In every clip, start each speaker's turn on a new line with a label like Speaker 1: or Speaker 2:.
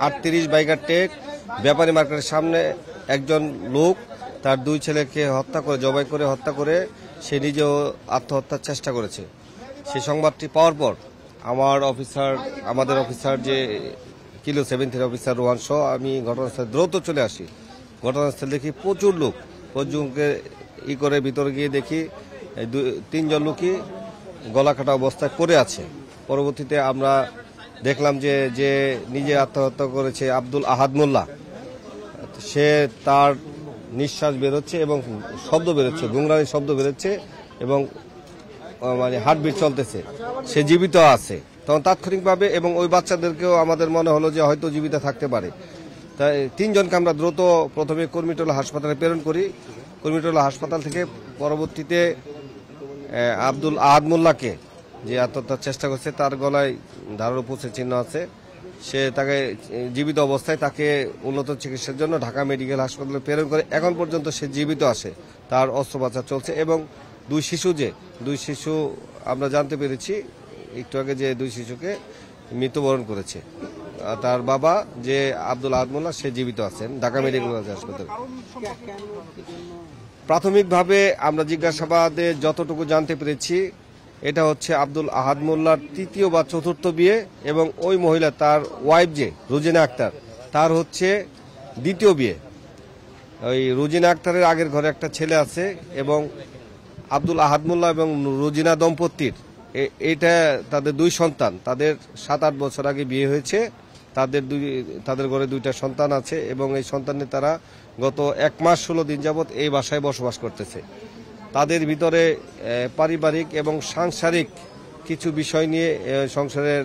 Speaker 1: 38 biker take ব্যাপারী মার্কেটের সামনে একজন লোক তার দুই ছেলেকে হত্যা করে জবাই করে হত্যা করে সে নিজেও আত্মহত্যার চেষ্টা করেছে। সেই সংবাদটি পাওয়ার পর আমাদের অফিসার যে কিলো 73 অফিসার রোহান সহ আমি ঘটনাস্থলে দ্রুত চলে আসি। ঘটনাস্থলে দেখি প্রচুর লোক, প্রচুরকে করে ভিতরে গিয়ে দেখি 3 জন লোকই গলা কাটা অবস্থায় পড়ে আছে। পরবর্তীতে আমরা দেখলাম যে নিজে আত্মহত্যা করেছে আব্দুল আহাদ মোল্লা, সে তার নিঃশ্বাস বেরোচ্ছে এবং শব্দ বেরোচ্ছে, গুংরানি শব্দ বেরোচ্ছে এবং মানে হার্টবিট চলতেছে, সে জীবিত আছে। তখন তাৎক্ষণিকভাবে এবং ওই বাচ্চাদেরকেও আমাদের মনে হলো যে হয়তো জীবিত থাকতে পারে। তাই 3 জনকে আমরা দ্রুত প্রথমে কর্মীটোলা হাসপাতালে প্রেরণ করি। কর্মীটোলা হাসপাতাল থেকে পরবর্তীতে আব্দুল আহাদ মোল্লাকে, যে আত্মহত্যার চেষ্টা করছে, তার গলায় ধারালো পুঁছের চিহ্ন আছে, সে তাকে জীবিত অবস্থায় তাকে উন্নত চিকিৎসার জন্য ঢাকা মেডিকেল হাসপাতালে প্রেরণ করে। এখন পর্যন্ত সে জীবিত আছে, তার অস্ত্রোপচার চলছে। এবং দুই শিশু আমরা জানতে পেরেছি একটু আগে যে 2 শিশুকে মৃত্যুবরণ করেছে। তার বাবা যে আব্দুল আহাদ মোল্লা সে জীবিত আছেন ঢাকা মেডিকেল হাসপাতালে। প্রাথমিকভাবে আমরা জিজ্ঞাসাবাদে যতটুকু জানতে পেরেছি, এটা হচ্ছে আব্দুল আহাদ মোল্লার 3য় বা 4র্থ বিয়ে এবং ওই মহিলা তার ওয়াইফ যে রুজিনা আক্তার, তার হচ্ছে 2য় বিয়ে। ওই রুজিনা আক্তারের আগের ঘরে একটা ছেলে আছে এবং আব্দুল আহাদ মোল্লা এবং রুজিনা দম্পতির এটা তাদের 2 সন্তান, তাদের 7-8 বছর আগে বিয়ে হয়েছে। তাদের ঘরে 2টা সন্তান আছে এবং এই সন্তানে তারা গত 1 মাস 16 দিন যাবৎ এই বাসায় বসবাস করতেছে। তাদের ভিতরে পারিবারিক এবং সাংসারিক কিছু বিষয় নিয়ে, সংসারের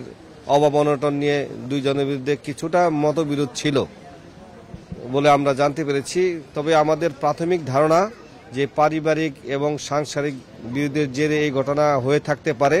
Speaker 1: অভাব অনটন নিয়ে 2 জনের বিরুদ্ধে কিছুটা মতবিরোধ ছিল বলে আমরা জানতে পেরেছি। তবে আমাদের প্রাথমিক ধারণা যে পারিবারিক এবং সাংসারিক বিরোধের জেরে এই ঘটনা হয়ে থাকতে পারে।